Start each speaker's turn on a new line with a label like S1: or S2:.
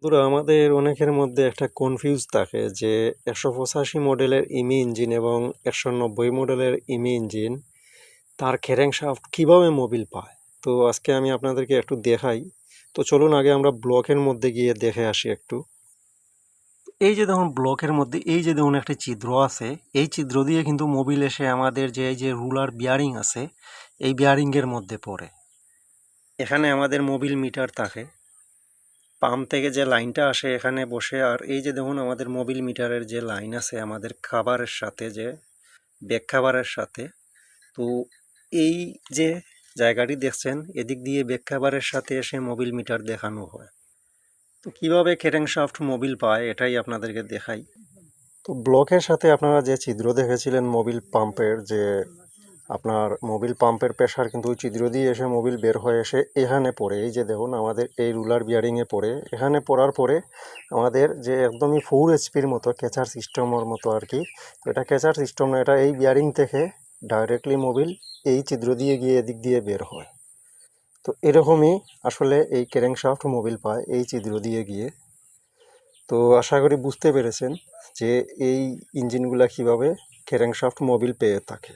S1: বন্ধুরা, আমাদের অনেকের মধ্যে একটা কনফিউজ থাকে যে 185 মডেলের ইমি ইঞ্জিন এবং 190 মডেলের ইমি ইঞ্জিন তার ক্যারেংশাফট কিভাবে মোবিল পায়। তো আজকে আমি আপনাদেরকে একটু দেখাই। তো চলুন আগে আমরা ব্লকের মধ্যে গিয়ে দেখে আসি একটু। এই যে দেখুন, ব্লকের মধ্যে এই যে দেখুন একটা ছিদ্র আছে। এই ছিদ্র দিয়ে কিন্তু মোবিল এসে আমাদের যে এই যে রুলার বিয়ারিং আছে, এই বিয়ারিংয়ের মধ্যে পড়ে। এখানে আমাদের মোবিল মিটার থাকে, পাম্প থেকে যে লাইনটা আসে এখানে বসে। আর এই যে দেখুন আমাদের মোবিল মিটারের যে লাইন আছে আমাদের খাবারের সাথে, যে ব্যাক খাবারের সাথে। তো এই যে জায়গাটি দেখছেন, এদিক দিয়ে ব্যাক খাবারের সাথে এসে মোবিল মিটার দেখানো হয়। তো কীভাবে ক্যারেংশাফট মোবিল পায় এটাই আপনাদেরকে দেখাই। তো ব্লকের সাথে আপনারা যে ছিদ্র দেখেছিলেন মোবিল পাম্পের, যে আপনার মোবিল পাম্পের প্রেশার কিন্তু ওই ছিদ্র দিয়ে এসে মোবিল বের হয়ে এসে এখানে পড়ে। এই যে দেখুন আমাদের এই রুলার বিয়ারিংয়ে পড়ে। এখানে পড়ার পরে আমাদের যে একদমই 4 HP মতো ক্যাচার সিস্টেমের মতো আর কি। তো এটা ক্যাচার সিস্টেম না, এটা এই বিয়ারিং থেকে ডাইরেক্টলি মোবিল এই ছিদ্র দিয়ে গিয়ে এদিক দিয়ে বের হয়। তো এরকমই আসলে এই ক্যারেংশাফট মোবিল পায় এই ছিদ্র দিয়ে গিয়ে। তো আশা করি বুঝতে পেরেছেন যে এই ইঞ্জিনগুলা কীভাবে ক্যারেংশাফট মোবিল পেয়ে থাকে।